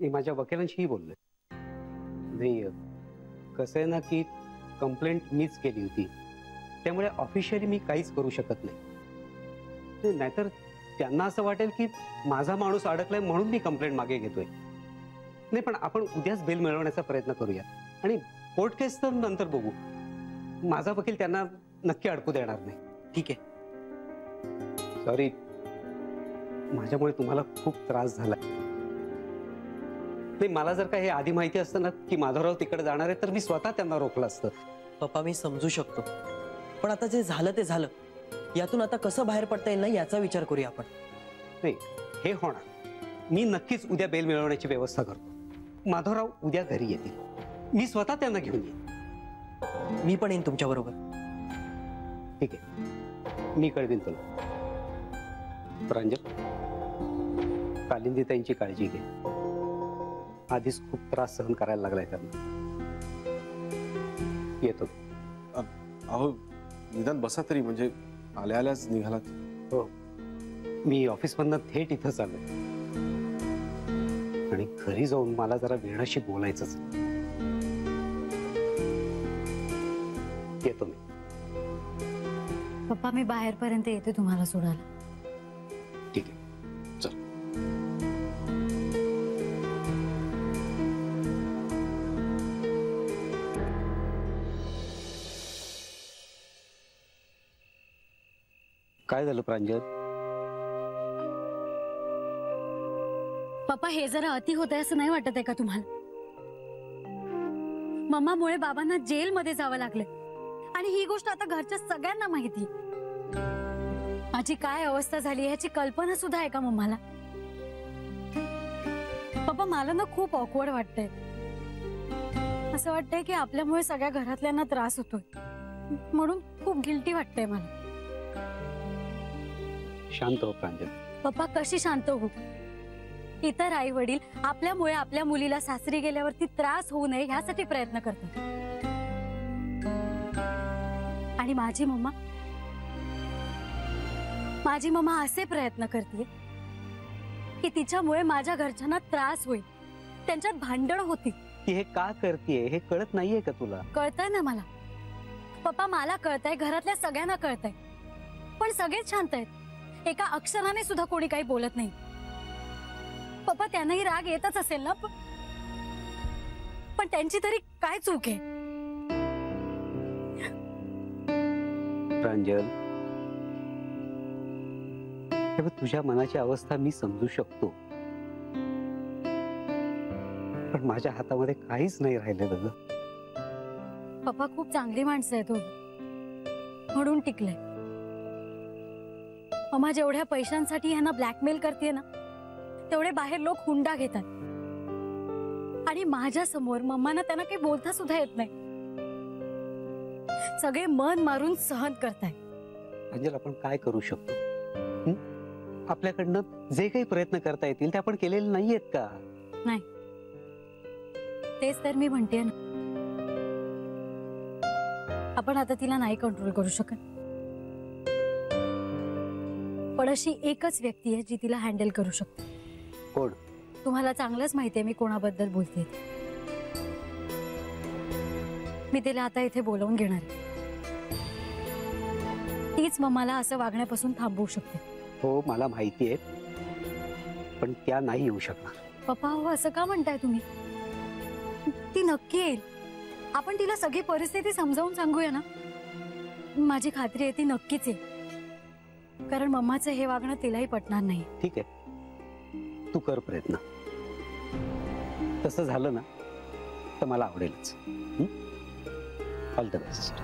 मी माझ्या वकिलांशीही बोललोय. नाही, कसं आहे ना की कंप्लेंट मीच केली होती, त्यामुळे ऑफिशियली मी काहीच करू शकत नाही. नाहीतर त्यांना असं वाटेल की माझा माणूस अडकलाय म्हणून मी कंप्लेंट मागे घेतोय. नाही, पण आपण उद्याच बेल मिळवण्याचा प्रयत्न करूया आणि कोर्ट केस तर नंतर बघू. माझा वकील त्यांना नक्की अडकू देणार नाही. ठीक आहे. सॉरी, माझ्यामुळे तुम्हाला खूप त्रास झाला. नाही, मला जर का हे आधी माहिती असतं ना की माधवराव तिकडे जाणार आहे तर मी स्वतः त्यांना रोखलं असतं. पप्पा मी समजू शकतो, पण आता जे झालं ते झालं. यातून आता कसं बाहेर पडता येईल ना याचा विचार करूया आपण. नाही, हे होणार. मी नक्कीच उद्या बेल मिळवण्याची व्यवस्था करतो. माधवराव उद्या घरी येतील, मी स्वतः त्यांना घेऊन येईन. मी पण येईन तुमच्या बरोबर. ठीक आहे, मी कळवीन तुला. प्रांजल, कालिंदीताईंची काळजी घे. आधीच खूप त्रास सहन करायला लागलाय त्यांना. येतो. अहो निदान बसा तरी, म्हणजे आल्या आल्याच निघालात. हो, मी ऑफिसमधनं थेट इथं चाललोय आणि घरी जाऊन मला जरा वेणाशी बोलायचंच. येतो मी. पप्पा मी बाहेरपर्यंत येते तुम्हाला सोडायला. ठीक आहे, चल. काय झालं प्रांजल? पप्पा हे जरा अति होत आहे असं नाही वाटत आहे का तुम्हाला? मम्मामुळे बाबांना जेलमध्ये जावं लागलं आणि ही गोष्ट आता घरच्या सगळ्यांना माहिती. माझी काय अवस्था झाली ह्याची कल्पना सुद्धा आहे का मम्माला? पप्पा मला ना खूप ऑकवर्ड वाटतंय. असं वाटतंय की आपल्यामुळे सगळ्या घरातल्यांना त्रास होतोय, म्हणून खूप गिल्टी वाटतंय मला. शांत हो प्रांजल. पप्पा कशी शांत हो? इतर आई वडील आपल्यामुळे आपल्या मुलीला सासरी गेल्यावरती त्रास होऊ नये ह्यासाठी प्रयत्न करतात, आणि माझी मम्मा असे प्रयत्न करते की तिच्यामुळे माझ्या घरच्यांना त्रास होईल, त्यांच्यात भांडण होती. ती हे का करतेय हे कळत नाहीये का तुला? कळतंय ना मला पप्पा, मला कळतंय, घरातल्या सगळ्यांना कळतंय, पण सगळेच शांत आहेत. एका अक्षराने सुद्धा कोणी काही बोलत नाही. पप्पा त्यांनाही राग येतच असेल ना, पण त्यांची तरी काय चूक आहे? प्रांजल, तुझ्या मनाची अवस्था मी समजू शकतो, पण माझ्या हातामध्ये काहीच नाही राहिलेलं ग. पप्पा खूप चांगली माणसं आहेत म्हणून टिकले. मम्मा जेवढ्या पैशांसाठी यांना ब्लॅकमेल करते ना, तेवढे बाहेर लोक हुंडा घेतात, आणि माझ्या समोर मम्माना त्यांना काही बोलता सुद्धा येत नाही. सगळे मन मारून सहन करताय. अंजल, आपण काय करू शकतो? आपल्याकडनं जे काही प्रयत्न करता येतील ते आपण केलेले नाहीयेत का? नाही, तेच तर मी म्हणते ना. आपण आता तिला नाही कंट्रोल करू शकत, पण अशी एकच व्यक्ती आहे जी तिला हँडल करू शकते. कोण? तुम्हाला चांगलंच माहिती आहे मी कोणाबद्दल बोलते. मी तिला आता इथे बोलवून घेणार आहे. तीच मम्माला असं वागण्यापासून थांबवू शकते. हो, मला माहिती आहे, पण त्या नाही येऊ शकणार. पप्पा हो, असं का म्हणताय तुम्ही? ती नक्की येईल. आपण तिला सगळी परिस्थिती समजावून सांगूया ना. माझी खात्री आहे ती नक्कीच येईल, कारण मम्माचं हे वागणं तिलाही पटणार नाही. ठीक आहे, तू कर प्रयत्न. तसं झालं ना तर मला आवडेलच. All the best.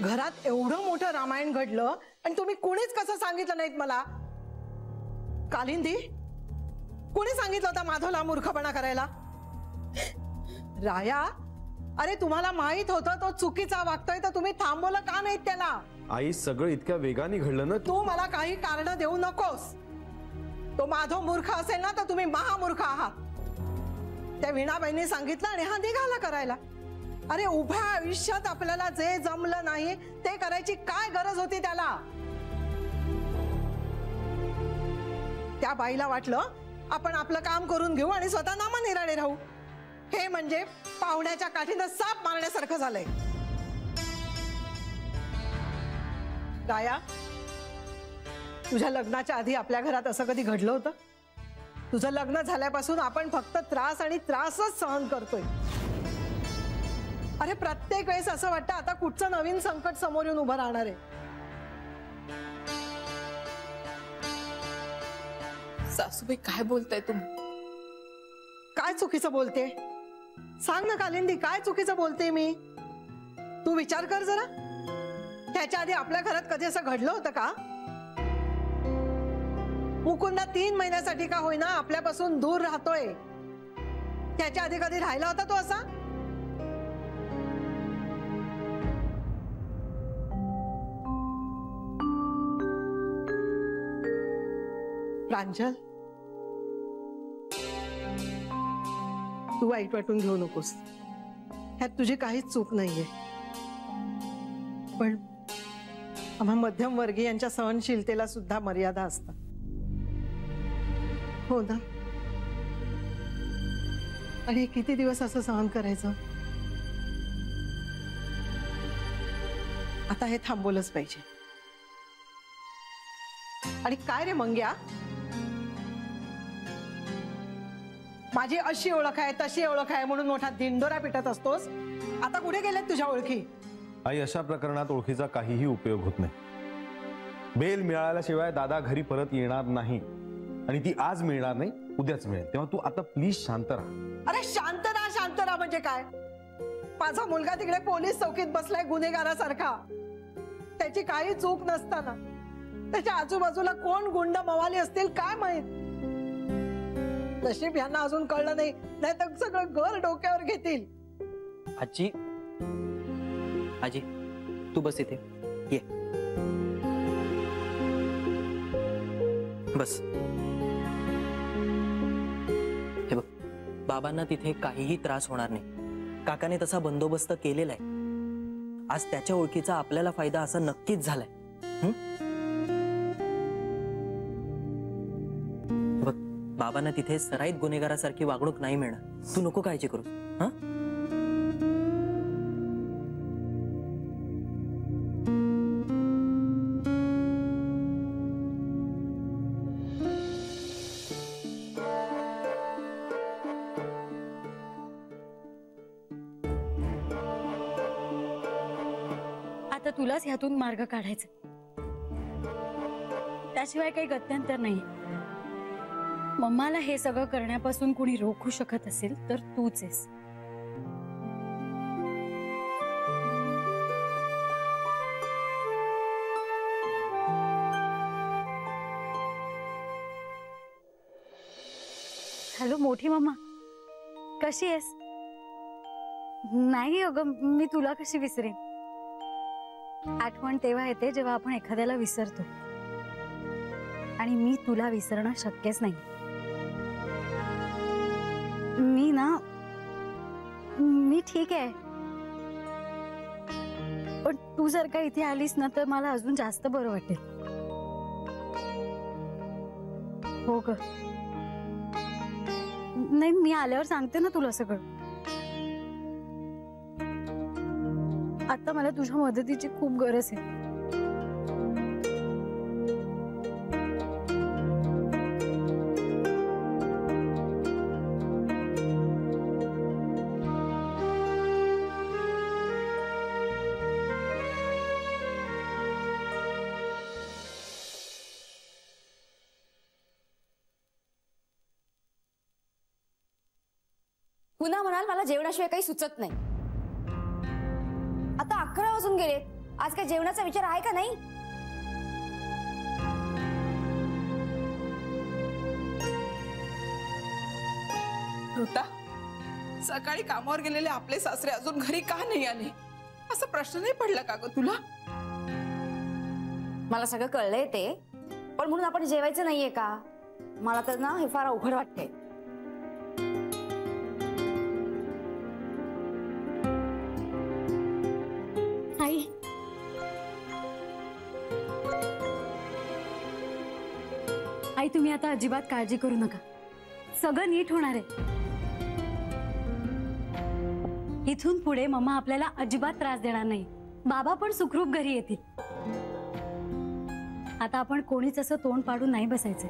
घरात एवढं मोठं रामायण घडलं आणि तुम्ही कोणीच कसं सांगितलं नाहीत मला? कालिंदी, कोणी सांगितलं होतं माधवला मूर्खपणा करायला? राया, अरे तुम्हाला माहित होतं तो चुकीचा वागतोय तर तुम्ही थांबवलं का नाहीत त्याला? आई, सगळं इतक्या वेगाने घडलं ना. तू मला काही कारण देऊ नकोस. तो माधव मूर्ख असेल ना तर तुम्ही महामूर्ख आहात. त्या वीणाबाईंनी सांगितलं आणि हा निघाला करायला. अरे उभ्या आयुष्यात आपल्याला जे जमलं नाही ते करायची काय गरज होती त्याला. त्या बाईला वाटलं आपण आपलं काम करून घेऊ आणि स्वतः नामनिराळे राहू. हे म्हणजे पाहुण्याच्या काठीनं साप मारण्यासारखं झालंय. गाया, तुझ्या लग्नाच्या आधी आपल्या घरात असं कधी घडलं होतं? तुझं लग्न झाल्यापासून आपण फक्त त्रास आणि त्रासच सहन करतोय. अरे प्रत्येक वेळेस असं वाटतं आता कुठचं नवीन संकट समोर येऊन उभं राहणार आहे. सासूबाई काय बोलताय तुम्ही? काय चुकीचं बोलते? सांग ना कालिंदी, काय चुकीचं बोलते मी? तू विचार कर जरा. त्याच्या आधी आपल्या घरात कधी असं घडलं होतं का? मुकुंदा 3 महिन्यासाठी का होईना आपल्यापासून दूर राहतोय. त्याच्या आधी कधी राहिला होता तो असा? प्रांजल, तू वाईट वाटून घेऊ नकोस. ह्यात तुझी काहीच चूक नाहीये. पण आम्हा मध्यमवर्गीयांच्या सहनशीलतेला सुद्धा मर्यादा असतात. हो ना? आणि किती दिवस असं सहन करायचं? आता हे थांबवलंच पाहिजे. आणि काय रे मंग्या, माझी अशी ओळख आहे तशी ओळख आहे म्हणून मोठा दिंडोरा पिटत असतोस. आता कुठे गेलेत तुझ्या ओळखी? आई, अशा प्रकरणात ओळखीचा काहीही उपयोग होत नाही. बेल मिळाल्याशिवाय दादा घरी परत येणार नाही आणि ती आज मिळणार नाही, उद्याच मिळेल. तेव्हा तू आता प्लीज शांत राहा. अरे शांत राहा म्हणजे काय? माझा मुलगा तिकडे पोलीस चौकीत बसलाय गुन्हेगारासारखा. त्याची काही चूक नसताना त्याच्या आजूबाजूला कोण गुंड मवाली असतील काय माहित. नशीब यांना अजून कळलं नाही, नाही तर सगळं घर डोक्यावर घेतील. आजी, आजी तू बस इथे ये. बस. हे बघ, बाबांना तिथे काहीही त्रास होणार नाही. काकाने तसा बंदोबस्त केलेला आहे. आज त्याच्या ओळखीचा आपल्याला फायदा असा नक्कीच झालाय. बघ, बाबांना तिथे सराईत गुन्हेगारासारखी वागणूक नाही मिळणार. तू नको काळजी करू. हा, आता तुलाच ह्यातून मार्ग काढायचा. त्याशिवाय काही गत्यंतर नाही. मम्माला हे सगळं करण्यापासून कुणी रोखू शकत असेल तर तूच आहेस. हॅलो मोठी मम्मा, कशी आहेस? नाही अगं, मी तुला कशी विसरेन. आठवण तेव्हा येते जेव्हा आपण एखाद्याला विसरतो, आणि मी तुला विसरणं शक्यच नाही. मी ठीक आहे, पण तू जर का इथे आलीस ना तर मला अजून जास्त बरं वाटेल. हो ग, नाही मी आल्यावर सांगते ना तुला सगळं. आता मला तुझ्या मदतीची खूप गरज आहे. पुन्हा म्हणाल मला जेवणाशिवाय काही सुचत नाही. आता 11 वाजून गेलेत. आज काय जेवणाचा विचार आहे का नाही? ऋता, सकाळी कामावर गेलेले आपले सासरे अजून घरी का नाही आले असा प्रश्न नाही पडला का ग तुला? मला सगळं कळलंय ते, पण म्हणून आपण जेवायचं नाहीये का? मला तर ना हे फार अवघड वाटतंय. आई, आई तुम्ही आता अजिबात काळजी करू नका. सगळं नीट होणार आहे. इथून पुढे मम्मा आपल्याला अजिबात त्रास देणार नाही. बाबा पण सुखरूप घरी येतील. आता आपण कोणीच असं तोंड पाडून नाही बसायचं.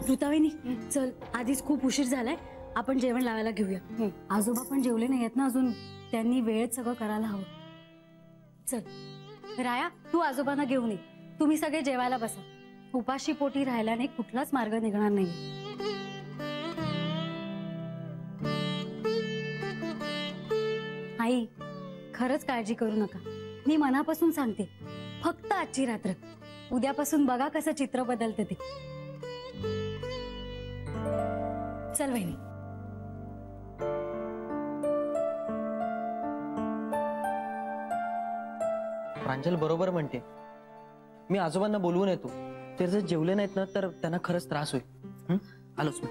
ऋताविनी, चल आधीच खूप उशीर झालाय, आपण जेवण लावायला घेऊया. आजोबा पण जेवले नाहीयेत ना अजून, त्यांनी वेळेत सगळं करायला हवं. चल राया, तू आजोबांना घेऊन ये. तुम्ही सगळे जेवायला बसा. उपाशी पोटी राहिल्याने कुठलाच मार्ग निघणार नाही. आई, खरंच काळजी करू नका. मी मनापासून सांगते, फक्त आजची रात्र. उद्यापासून बघा कसं चित्र बदलते ते. चल वहिनी. प्रांजल बरोबर म्हणते. मी आजोबांना बोलवून येतो. ते जर जेवले नाहीत ना तर त्यांना खरंच त्रास होईल. आलोच मी.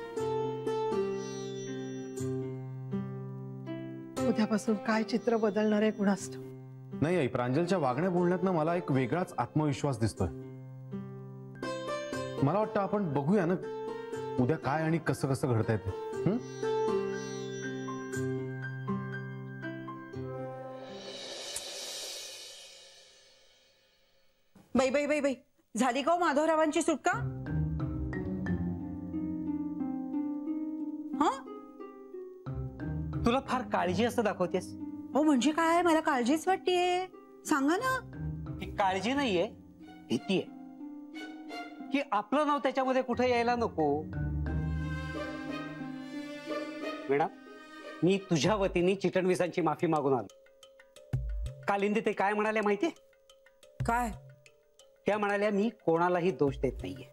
उद्यापासून काय चित्र बदलणार आहे कुणास ठाऊक. नाही आई, प्रांजलच्या वागण्या बोलण्यातनं मला एक वेगळाच आत्मविश्वास दिसतोय. मला वाटतं आपण बघूया ना उद्या काय आणि कसं कसं घडतंय ते. बाई बाई बाई बाई, झाली का हो माधवरावांची सुटका? हा, तुला फार काळजी असं दाखवतेस. हो म्हणजे काय, मला काळजीच वाटतेय. सांगा ना. ही काळजी नाहीये, भीती आहे की आपलं नाव त्याच्यामध्ये कुठे यायला नको. वीणा, मी तुझ्या वतीने चिटणवीसांची माफी मागून आलो. कालिंदी ते काय म्हणाले माहितीये? काय? त्या म्हणाल्या, मी कोणालाही दोष देत नाहीये.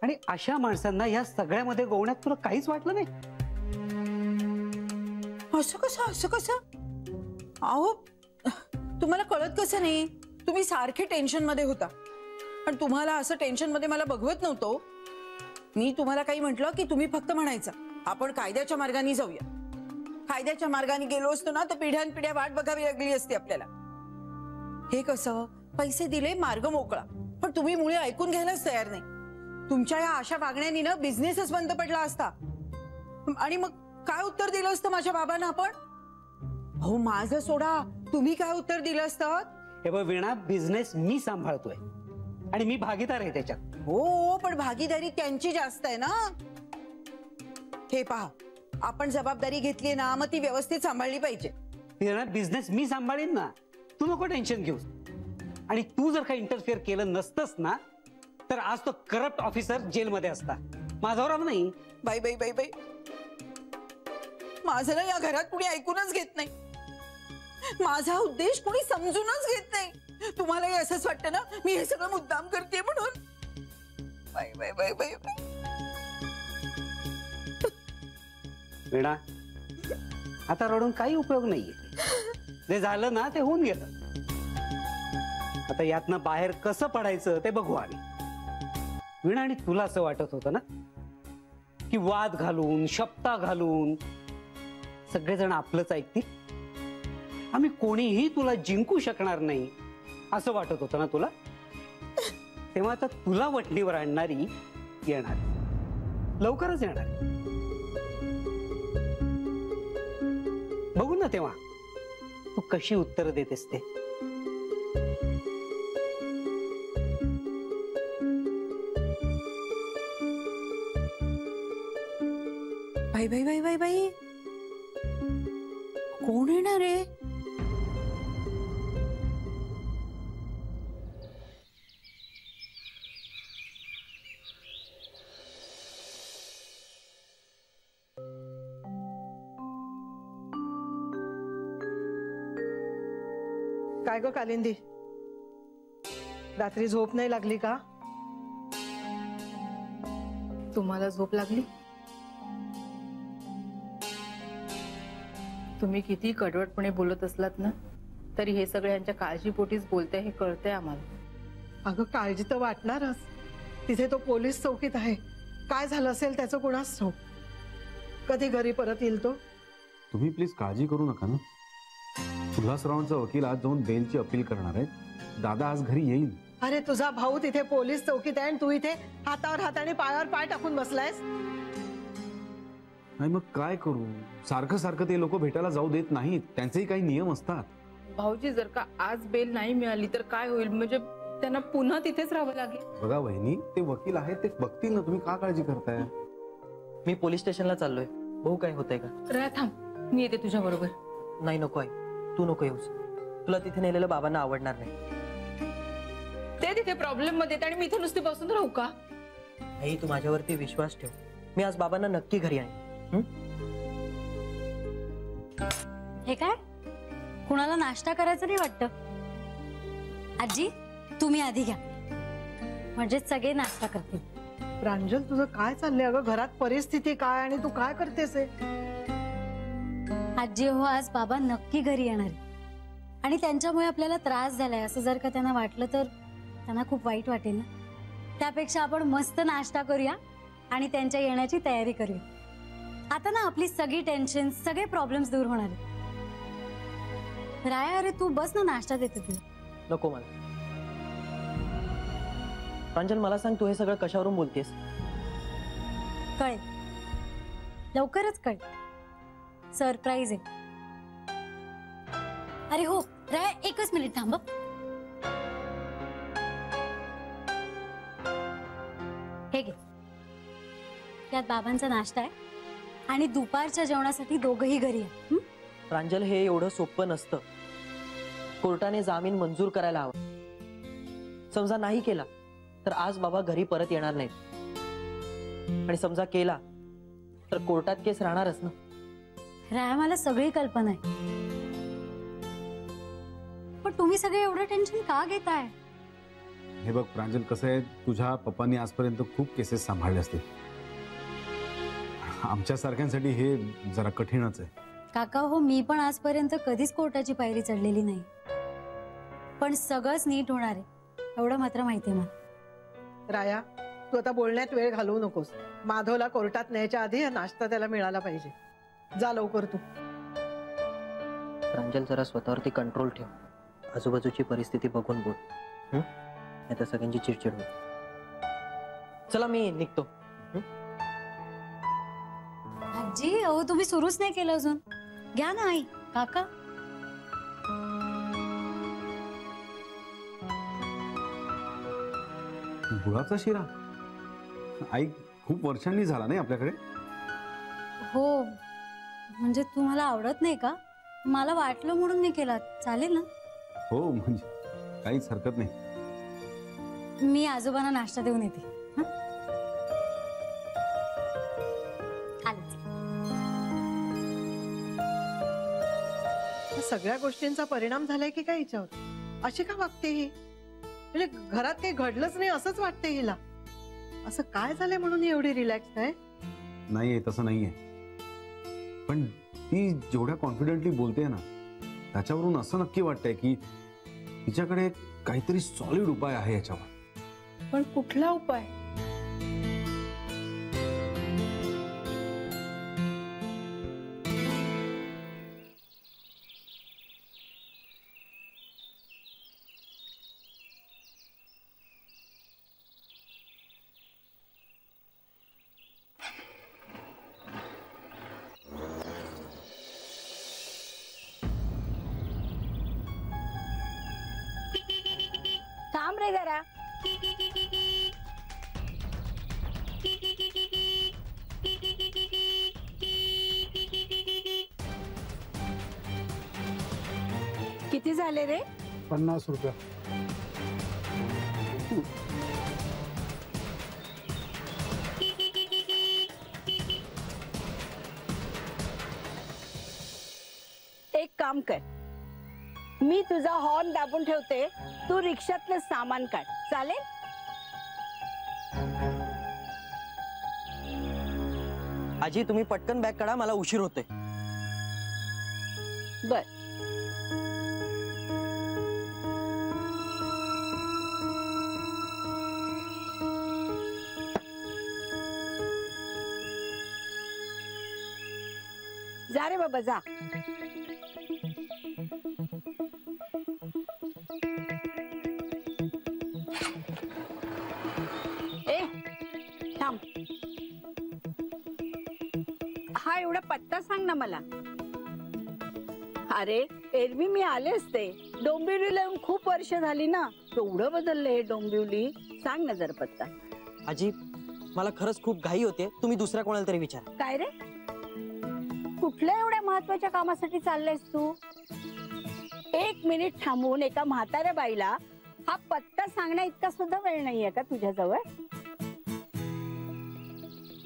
आणि अशा माणसांना या सगळ्यामध्ये गोवण्यात तुला काहीच वाटलं नाही? असं कसं, असं कसं? अहो, तुम्हाला कळत कसं नाही? तुम्ही सारखे टेन्शन मध्ये होता पण तुम्हाला असं टेन्शन मध्ये मला बघवत नव्हतो. मी तुम्हाला काही म्हटलं की तुम्ही फक्त म्हणायचं आपण कायद्याच्या मार्गाने जाऊया. कायद्याच्या मार्गाने गेलो असतो ना तर पिढ्यानपिढ्या वाट बघावी लागली असती आपल्याला. हे कसं, पैसे दिले, मार्ग मोकळा. पण तुम्ही मुळे ऐकून घ्यायलाच तयार नाही. तुमच्या या अशा वागण्यानी ना बिझनेसच बंद पडला असता. आणि मग काय उत्तर दिलं असतं माझ्या बाबांना आपण? हो माझं सोडा, तुम्ही काय उत्तर दिलं असतं? हे बघ वीणा, बिझनेस मी सांभाळतोय आणि मी भागीदार आहे त्याच्यात. हो पण भागीदारी त्यांची जास्त आहे ना. हे पहा, आपण जबाबदारी घेतली ना मग ती व्यवस्थित सांभाळली पाहिजे. बिझनेस मी सांभाळीन ना, तू नको टेन्शन घेऊस. आणि तू जर काही इंटरफिअर केलं नसतंस ना तर आज तो करप्ट ऑफिसर जेलमध्ये असता, माधवराव नाही. बाई बाई बाई बाई, माझं ना या घरात कुणी ऐकूनच घेत नाही. माझा उद्देश कोणी समजूनच घेत नाही. तुम्हालाही असंच वाटतं ना मी हे सगळं मुद्दाम करते म्हणून? बाई बाई बाई बाई बाई. वीणा, आता रडून काही उपयोग नाहीये. जे झालं ना ते होऊन गेलं. आता यातनं बाहेर कसं पडायचं ते बघू आम्ही. वीणा, आणि तुला असं वाटत होतं ना की वाद घालून, शब्दा घालून सगळेजण आपलंच ऐकतील, आम्ही कोणीही तुला जिंकू शकणार नाही असं वाटत होतं ना तुला? तेव्हा आता तुला वठणीवर आणणारी येणार, लवकरच येणार. बघू ना तेव्हा तू कशी उत्तर देतेस ते. बाई बाई बाई बाई बाई, कोण येणार आहे? काय ग कालिंदी, रात्री झोप नाही लागली का? तुम्हाला झोप लागली? तुम्ही किती कडवटपणे बोलत असलात ना तरी हे सगळ्यांच्या काळजीपोटीच बोलते हे कळतंय आम्हाला. अगं काळजी तर वाटणारच. तिथे तो पोलीस चौकीत आहे. काय झालं असेल त्याचं कोणास ठाऊक. कधी घरी परत येईल तो? तुम्ही प्लीज काळजी करू नका ना. उल्हासरावांचा वकील आज जाऊन बेलची अपील करणार आहे. दादा आज घरी येईल. अरे तुझा भाऊ तिथे पोलीस चौकीत आहे आणि तू इथे हातावर हात आणि पायावर पाय टाकून बसलायस. नाही मग काय करू. सारखं सारखं ते लोक भेटायला जाऊ देत नाहीत. त्यांचेही काही नियम असतात. भाऊजी जर का आज बेल नाही मिळाली तर काय होईल? म्हणजे त्यांना पुन्हा तिथेच राहावं लागेल. बघा वहिनी, ते वकील आहेत, ते बघतील ना. तुम्ही का काळजी करताय? मी पोलीस स्टेशनला चाललोय. भाऊ काय होतंय का? रया थांब, मी येते तुझ्या बरोबर. नाही नको आई, तू नको येऊस. तुला तिथे नेलेलं बाबांना आवडणार नाही. ते तिथे प्रॉब्लेम मध्ये आणि मी इथे नुसती बसून राहू का? आई तू माझ्यावरती विश्वास ठेव. मी आज बाबांना नक्की घरी आणीन. हे काय कुणाला नाश्ता करायचा नाही वाटतं? आजी तुम्ही आधी घ्या, म्हणजे सगळे नाश्ता करतील. प्रांजल तुझं काय चाललंय अगं? घरात परिस्थिती काय आणि तू काय करतेस? आजी हो, आज बाबा नक्की घरी येणार आहे आणि त्यांच्यामुळे आपल्याला त्रास झालाय असं जर का त्यांना वाटलं तर त्यांना खूप वाईट वाटेल ना. त्यापेक्षा आपण मस्त नाश्ता करूया आणि त्यांच्या येण्याची तयारी करूया. आता ना आपली सगळी टेन्शन, सगळे प्रॉब्लेम्स दूर होणार आहेत. राया अरे तू बस ना, नाश्ता देते तुला. नको मला. प्रांजल मला सांग, तू हे सगळं कशावरून बोलतेस? कळेल लवकरच कळेल. सरप्राईज आहे. अरे हो राया, एकच मिनिट थांब. हे घे, त्यात बाबांचा नाश्ता आहे आणि दुपारच्या जेवणासाठी दोघही घरी आहे. प्रांजल हे एवढं सोपं नसतं. कोर्टाने जामीन मंजूर करायला हवा. समजा नाही केला तर आज बाबा घरी परत येणार नाहीत आणि समजा केला तर कोर्टात केस राहणारच ना. राया मला सगळी कल्पना आहे, पण तुम्ही सगळे एवढं टेन्शन का घेताय? हे बघ प्रांजल, कसं आहे, तुझ्या पप्पांनी आजपर्यंत खूप केसेस सांभाळले असतील. आमच्या सारख्यांसाठी हे जरा कठीणच आहे. काका हो, मी पण आजपर्यंत कधीच कोर्टाची पायरी चढलेली नाही, पण सगळंच नीट होणार आहे एवढं मात्र माहितीये मला. राया तू आता बोलण्यात वेळ घालवू नकोस. माधवला कोर्टात न्यायच्या आधी हा नाश्ता त्याला मिळाला पाहिजे. जा लवकर तू. प्रांजल जरा स्वतःवरती कंट्रोल ठेव. आजूबाजूची परिस्थिती बघून बोल. आता सगळ्यांची चिडचिड होईल. चला मी निघतो. आजी अहो, तुम्ही सुरूच नाही केलं अजून. घ्या ना आई. काका गुळाचा शिरा आई खूप वर्षांनी झाला नाही आपल्याकडे. हो, म्हणजे तुम्हाला आवडत नाही का? मला वाटलं म्हणून मी केला. चालेल ना? हो म्हणजे काहीच हरकत नाही. मी आजोबांना नाश्ता देऊन येते. सगळ्या गोष्टींचा परिणाम झालाय की काय हिच्यावर? अशी का वागते ही? म्हणजे घरात काही घडलंच नाही असंच वाटते हिला. असं काय झालंय म्हणून ही एवढी रिलॅक्स आहे? नाहीये, तसं नाहीये. पण ती जेवढ्या कॉन्फिडेंटली बोलते ना, त्याच्यावरून असं नक्की वाटतंय की तिच्याकडे काहीतरी सॉलिड उपाय आहे याच्यावर. पण कुठला उपाय? थांब रे जरा. किती झाले रे? 50 रुपये. एक काम कर, मी तुझा हॉर्न दाबून ठेवते, तू रिक्षातलं सामान काढ. चालेल? आजी तुम्ही पटकन बॅग काढा, मला उशीर होतोय. बर. जा रे बाबा जा. ए थांब. हा एवढा पत्ता सांग ना मला. अरे एरवी मी आले असते. डोंबिवलीला येऊन खूप वर्ष झाली ना. केवढं बदललं हे डोंबिवली. सांग ना जरा पत्ता. आजी मला खरंच खूप घाई होते, तुम्ही दुसऱ्या कोणाला तरी विचारा. काय रे कुठल्या एवढ्या महत्वाच्या कामासाठी चाललायस तू? 1 मिनिट थांबून एका म्हाताऱ्या बाईला हा पत्ता सांगण्या इतका सुद्धा वेळ नाहीये का तुझ्याजवळ?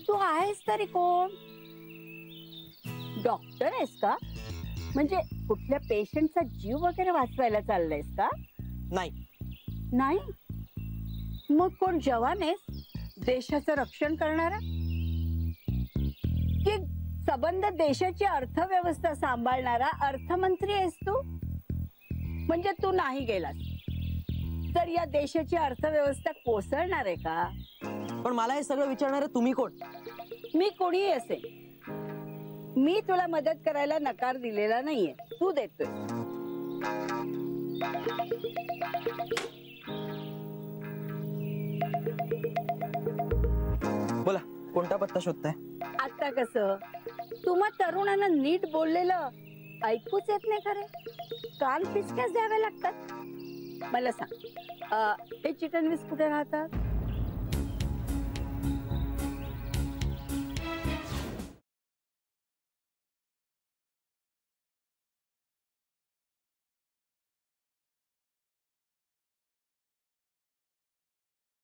तू आहेस तरी कोण? डॉक्टर आहेस का? म्हणजे कुठल्या पेशंटचा जीव वगैरे वाचवायला चाललायस का? नाही. नाही मग कोण जवान आहेस? देशाचं रक्षण करणारा की सबंध देशाची अर्थव्यवस्था सांभाळणारा अर्थमंत्री आहेस तू? म्हणजे तू नाही गेलास तर या देशाची अर्थव्यवस्था कोसळणार आहे का? पण मला हे सगळं विचारणारे तुम्ही कोण? मी कोणीही असेल, मी तुला मदत करायला नकार दिलेला नाहीये. तू देतोय. बोला कोणता पत्ता शोधताय? आता कसं तुम्हा तरुणांना नीट बोललेलं ऐकूच येत नाही खरे. कान पिचक्याच द्यावे लागतात. मला सांग हे चिटणवीस कुठे राहतात?